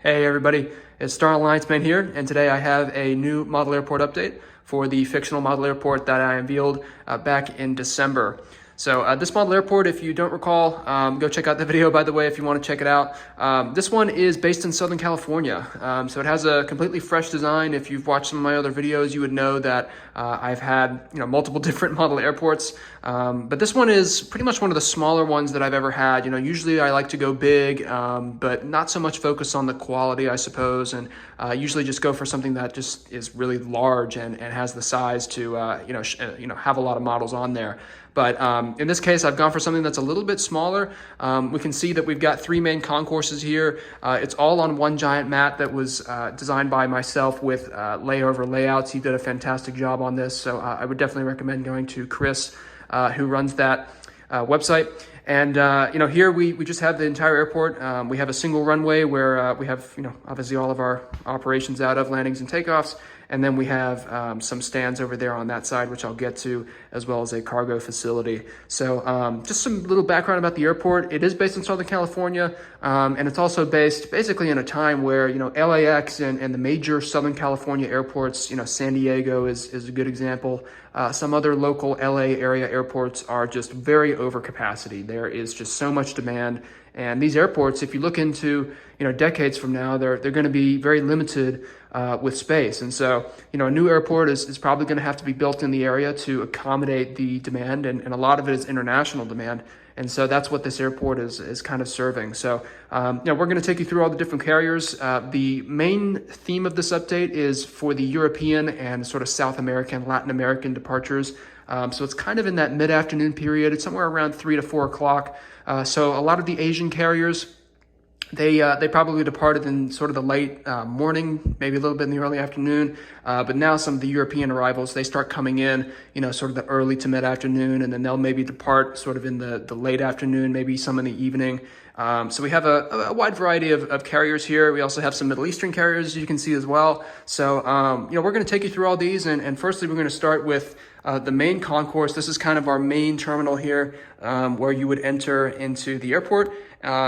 Hey everybody, it's StarAllianceMan here, and today I have a new model airport update for the fictional model airport that I unveiled back in December. So this model airport, if you don't recall, go check out the video, by the way, if you want to check it out. This one is based in Southern California, so it has a completely fresh design. If you've watched some of my other videos, you would know that I've had multiple different model airports, but this one is pretty much one of the smaller ones that I've ever had. Usually I like to go big, but not so much focus on the quality, I suppose, and usually just go for something that just is really large and has the size to have a lot of models on there. But in this case, I've gone for something that's a little bit smaller. We can see that we've got three main concourses here. It's all on one giant mat that was designed by myself with layover layouts. He did a fantastic job on this, so I would definitely recommend going to Chris, who runs that website. And here we just have the entire airport. We have a single runway where we have obviously all of our operations out of, landings and takeoffs. And then we have some stands over there on that side, which I'll get to, as well as a cargo facility. So just some little background about the airport. It is based in Southern California, and it's also based basically in a time where, LAX and the major Southern California airports, San Diego is a good example. Some other local LA area airports are just very over capacity. There is just so much demand. And these airports, if you look into, decades from now, they're going to be very limited with space. And so, a new airport is probably going to have to be built in the area to accommodate the demand. And a lot of it is international demand. And so that's what this airport is kind of serving. So, we're going to take you through all the different carriers. The main theme of this update is for the European and sort of South American, Latin American departures. So it's kind of in that mid-afternoon period. It's somewhere around 3 to 4 o'clock. So a lot of the Asian carriers, they probably departed in sort of the late morning, maybe a little bit in the early afternoon. But now some of the European arrivals, they start coming in, sort of the early to mid-afternoon, and then they'll maybe depart sort of in the late afternoon, maybe some in the evening. So we have a wide variety of carriers here. We also have some Middle Eastern carriers, as you can see as well. So, we're going to take you through all these. And firstly, we're going to start with the main concourse. This is kind of our main terminal here, where you would enter into the airport.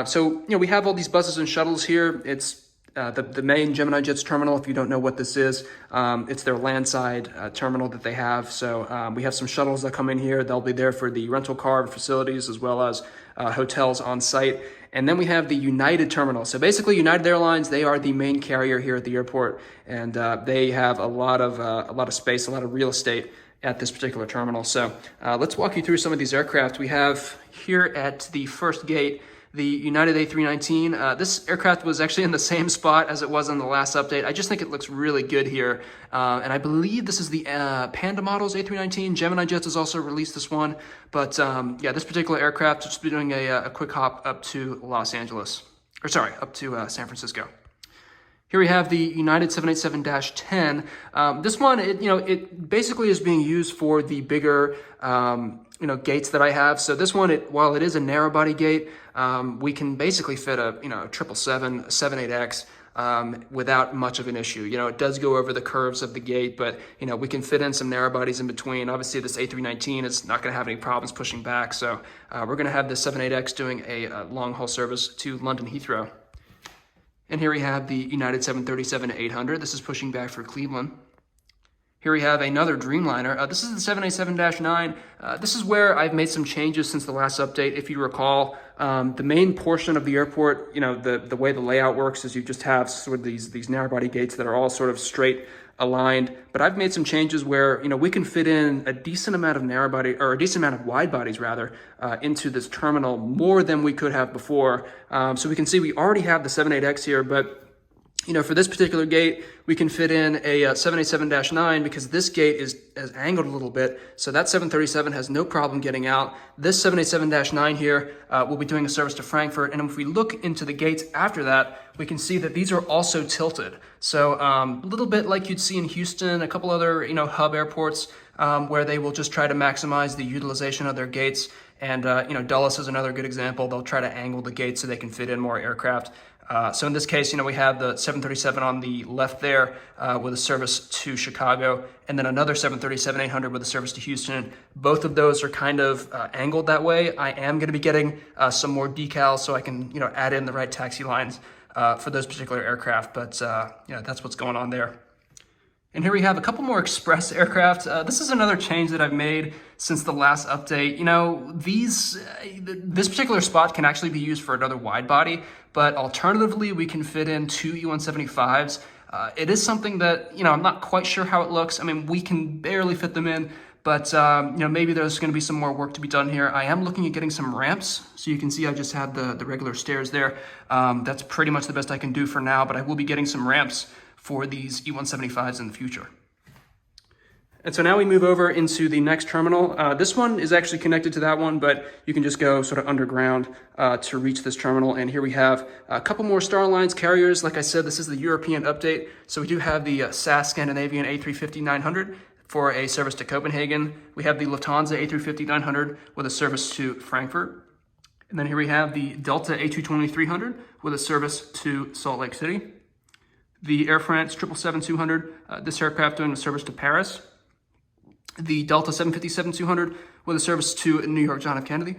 So, we have all these buses and shuttles here. It's the main Gemini Jets terminal. If you don't know what this is, it's their landside terminal that they have. So we have some shuttles that come in here. They'll be there for the rental car facilities as well as hotels on site. And then we have the United terminal. So basically, United Airlines, they are the main carrier here at the airport, and they have a lot of space, a lot of real estate at this particular terminal. So let's walk you through some of these aircraft. We have here at the first gate the United A319. This aircraft was actually in the same spot as it was in the last update. I just think it looks really good here. And I believe this is the Panda Models A319. Gemini Jets has also released this one. But this particular aircraft will just be doing a quick hop up to up to San Francisco. Here we have the United 787-10. This one, it basically is being used for the bigger, gates that I have. So this one, while it is a narrow body gate, we can basically fit a 777, 78X without much of an issue. It does go over the curves of the gate, but we can fit in some narrow bodies in between. Obviously, this A319 is not going to have any problems pushing back. So we're going to have the 78X doing a long haul service to London Heathrow. And here we have the United 737-800. This is pushing back for Cleveland. Here we have another Dreamliner. This is the 787-9. This is where I've made some changes since the last update. If you recall, the main portion of the airport, the way the layout works is you just have sort of these narrow body gates that are all sort of straight aligned. But I've made some changes where, we can fit in a decent amount of narrow body, or a decent amount of wide bodies rather, into this terminal, more than we could have before. So we can see we already have the 78X here, but for this particular gate, we can fit in a 787-9 because this gate is angled a little bit. So that 737 has no problem getting out. This 787-9 here will be doing a service to Frankfurt. And if we look into the gates after that, we can see that these are also tilted. So a little bit like you'd see in Houston, a couple other, hub airports where they will just try to maximize the utilization of their gates. And, Dulles is another good example. They'll try to angle the gates so they can fit in more aircraft. So in this case, we have the 737 on the left there with a service to Chicago, and then another 737-800 with a service to Houston. Both of those are kind of angled that way. I am going to be getting some more decals so I can, add in the right taxi lines for those particular aircraft, but that's what's going on there. And here we have a couple more express aircraft. This is another change that I've made since the last update. This particular spot can actually be used for another wide body, but alternatively, we can fit in 2 E175s. It is something that, I'm not quite sure how it looks. I mean, we can barely fit them in, but, maybe there's going to be some more work to be done here. I am looking at getting some ramps. So you can see I just have the regular stairs there. That's pretty much the best I can do for now, but I will be getting some ramps for these E175s in the future. And so now we move over into the next terminal. This one is actually connected to that one, but you can just go sort of underground to reach this terminal. And here we have a couple more Star Alliance carriers. Like I said, this is the European update. So we do have the SAS Scandinavian A350-900 for a service to Copenhagen. We have the Lufthansa A350-900 with a service to Frankfurt. And then here we have the Delta A220-300 with a service to Salt Lake City. The Air France 777-200, this aircraft doing a service to Paris. The Delta 757-200 with a service to New York John F. Kennedy.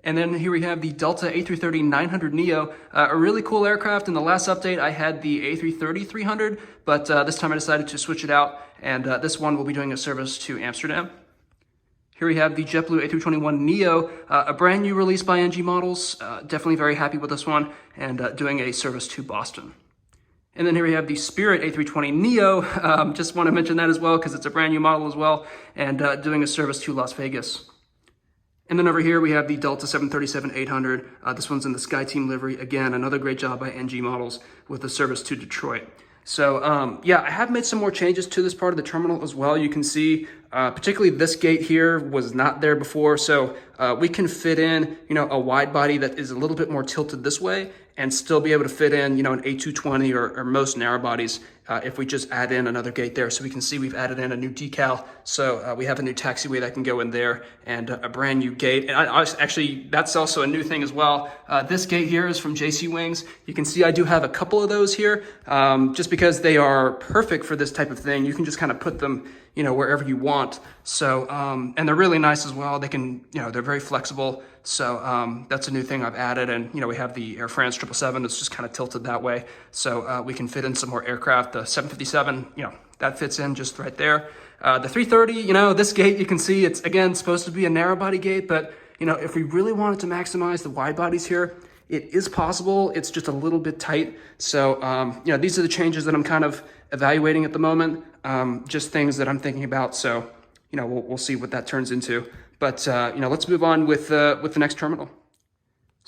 And then here we have the Delta A330-900neo, a really cool aircraft. In the last update, I had the A330-300, but this time I decided to switch it out, and this one will be doing a service to Amsterdam. Here we have the JetBlue A321neo, a brand new release by NG Models. Definitely very happy with this one, and doing a service to Boston. And then here we have the Spirit A320neo. Just want to mention that as well because it's a brand new model as well, and doing a service to Las Vegas. And then over here we have the Delta 737-800. This one's in the SkyTeam livery. Again, another great job by NG Models with a service to Detroit. So I have made some more changes to this part of the terminal as well. You can see, particularly this gate here was not there before. So we can fit in, a wide body that is a little bit more tilted this way and still be able to fit in, an A220 or most narrow bodies if we just add in another gate there. So we can see we've added in a new decal. So we have a new taxiway that can go in there and a brand new gate. And actually, that's also a new thing as well. This gate here is from JC Wings. You can see I do have a couple of those here just because they are perfect for this type of thing. You can just kind of put them, wherever you want. So, and they're really nice as well. They can, they're very flexible. So that's a new thing I've added. And, we have the Air France 777 that's just kind of tilted that way. So we can fit in some more aircraft. The 757, that fits in just right there. The 330, this gate, you can see it's, again, supposed to be a narrow body gate. But, if we really wanted to maximize the wide bodies here, it is possible. It's just a little bit tight. So, these are the changes that I'm kind of evaluating at the moment. Just things that I'm thinking about. So, we'll see what that turns into. But, let's move on with the next terminal.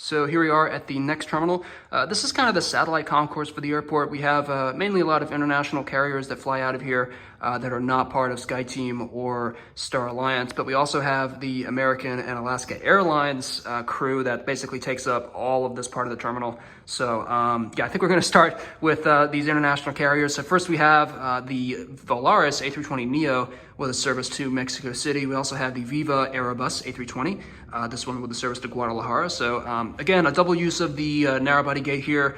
So here we are at the next terminal. This is kind of the satellite concourse for the airport. We have mainly a lot of international carriers that fly out of here that are not part of SkyTeam or Star Alliance, but we also have the American and Alaska Airlines crew that basically takes up all of this part of the terminal. So I think we're going to start with these international carriers. So first we have the Volaris A320neo with a service to Mexico City. We also have the Viva Aerobus A320, this one with a service to Guadalajara. So again, a double use of the narrow body gate here,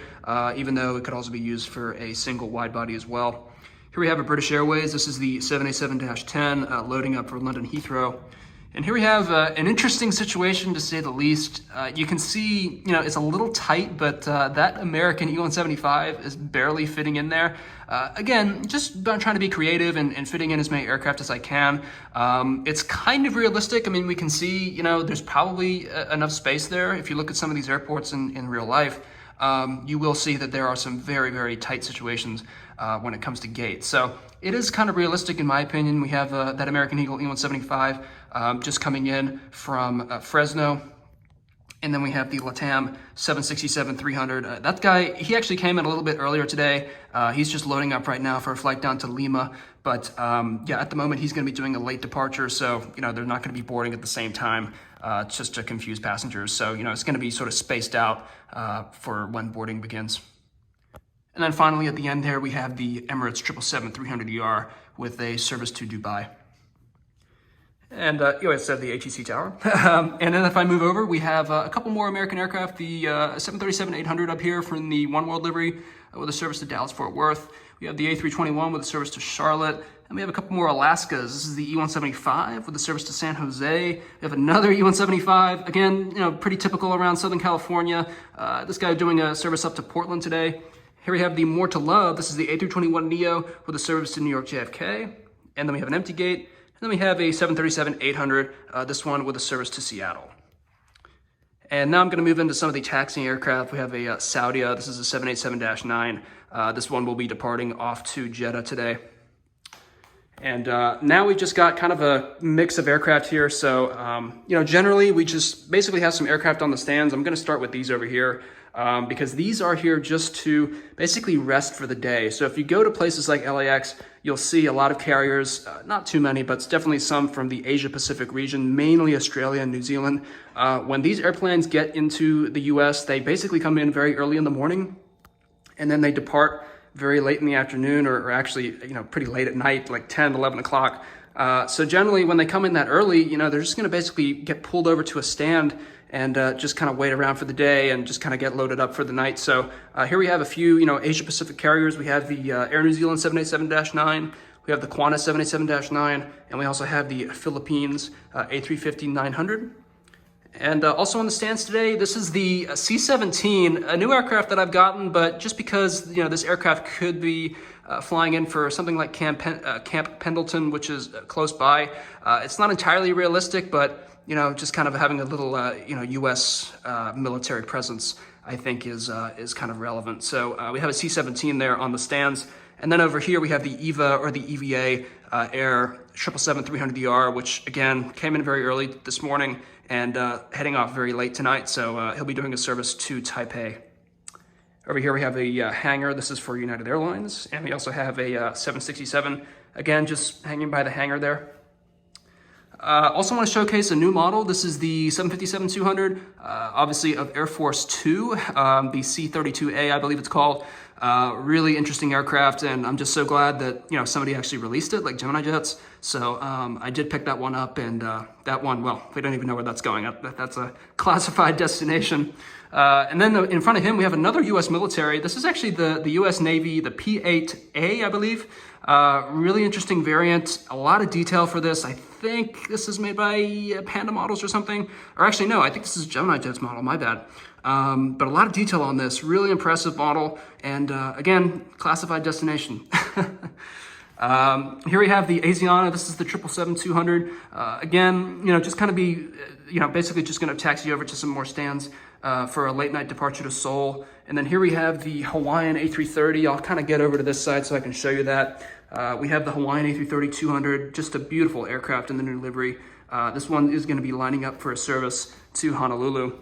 even though it could also be used for a single wide body as well. Here we have a British Airways. This is the 787-10 loading up for London Heathrow. And here we have an interesting situation, to say the least. You can see, it's a little tight, but that American E175 is barely fitting in there. Again, just trying to be creative and fitting in as many aircraft as I can. It's kind of realistic. I mean, we can see, there's probably enough space there. If you look at some of these airports in real life, you will see that there are some very, very tight situations when it comes to gates. So it is kind of realistic in my opinion. We have that American Eagle E175 just coming in from Fresno. And then we have the LATAM 767-300. That guy, he actually came in a little bit earlier today. He's just loading up right now for a flight down to Lima. But at the moment, he's going to be doing a late departure. So, they're not going to be boarding at the same time just to confuse passengers. So, it's going to be sort of spaced out for when boarding begins. And then finally, at the end there, we have the Emirates 777-300ER with a service to Dubai. And you always said the HEC Tower. And then if I move over, we have a couple more American aircraft, the 737-800 up here from the One World livery with a service to Dallas-Fort Worth. We have the A321 with a service to Charlotte. And we have a couple more Alaskas. This is the E-175 with a service to San Jose. We have another E-175, again, pretty typical around Southern California. This guy doing a service up to Portland today. Here we have the More to Love. This is the A321neo with a service to New York JFK. And then we have an empty gate. And then we have a 737-800, this one with a service to Seattle. And now I'm going to move into some of the taxiing aircraft. We have a Saudia. This is a 787-9. This one will be departing off to Jeddah today. And now we've just got kind of a mix of aircraft here. So, generally we just basically have some aircraft on the stands. I'm going to start with these over here. Because these are here just to basically rest for the day. So if you go to places like LAX, you'll see a lot of carriers, not too many, but definitely some from the Asia Pacific region, mainly Australia and New Zealand. When these airplanes get into the US, they basically come in very early in the morning and then they depart very late in the afternoon or actually, pretty late at night, like 10, 11 o'clock. So generally when they come in that early, they're just going to basically get pulled over to a stand and just kind of wait around for the day and just kind of get loaded up for the night. So here we have a few, Asia Pacific carriers. We have the Air New Zealand 787-9, we have the Qantas 787-9, and we also have the Philippines A350-900. And also on the stands today, this is the C-17, a new aircraft that I've gotten, but just because, this aircraft could be flying in for something like Camp Pendleton, which is close by. It's not entirely realistic, but just kind of having a little, U.S. military presence, I think is kind of relevant. So we have a C-17 there on the stands. And then over here, we have the EVA or the EVA Air 777-300ER, which again, came in very early this morning and heading off very late tonight. So he'll be doing a service to Taipei. Over here, we have a Hangar. This is for United Airlines. And we also have a 767, again, just hanging by the hangar there. Also want to showcase a new model. This is the 757-200, obviously of Air Force Two, the C-32A, I believe it's called. Really interesting aircraft, and I'm just so glad that somebody actually released it, like Gemini Jets. So I did pick that one up, and that one, well, we don't even know where that's going. That's a classified destination. And then in front of him, we have another U.S. military. This is actually the U.S. Navy, the P-8A, I believe. Really interesting variant. A lot of detail for this. I think this is made by Panda Models or something. Or actually, no, I think this is Gemini Jets model. My bad. But a lot of detail on this. Really impressive model. And again, classified destination. Here we have the Asiana. This is the 777-200. Again, just kind of be, basically just going to taxi you over to some more stands for a late night departure to Seoul. And then here we have the Hawaiian A330. I'll kind of get over to this side so I can show you that. We have the Hawaiian A330-200, just a beautiful aircraft in the new livery. This one is going to be lining up for a service to Honolulu.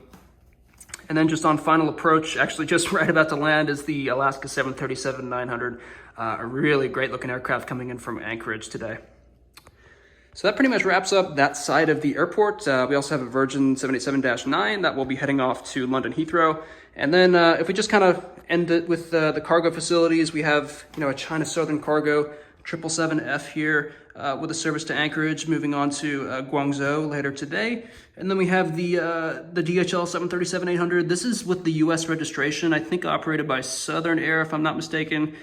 And then just on final approach, actually just right about to land, is the Alaska 737-900. A really great looking aircraft coming in from Anchorage today. So that pretty much wraps up that side of the airport. We also have a Virgin 787-9 that will be heading off to London Heathrow. And then if we just kind of end it with the cargo facilities, we have a China Southern Cargo 777F here with a service to Anchorage, moving on to Guangzhou later today. And then we have the DHL 737-800. This is with the U.S. registration, I think operated by Southern Air, if I'm not mistaken.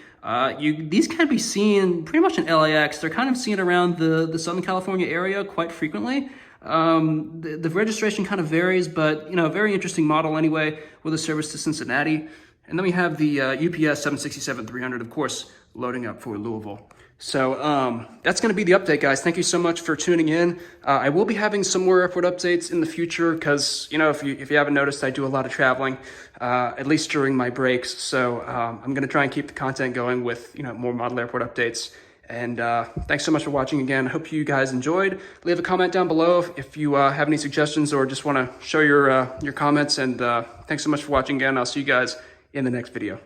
These can be seen pretty much in LAX. They're kind of seen around the Southern California area quite frequently. The registration kind of varies, but very interesting model anyway, with a service to Cincinnati. And then we have the UPS 767-300, of course, loading up for Louisville. So that's going to be the update, guys. Thank you so much for tuning in. I will be having some more airport updates in the future because, if you haven't noticed, I do a lot of traveling, at least during my breaks. So I'm going to try and keep the content going with, more model airport updates. And thanks so much for watching again. I hope you guys enjoyed. Leave a comment down below if you have any suggestions or just want to show your comments. And thanks so much for watching again. I'll see you guys in the next video.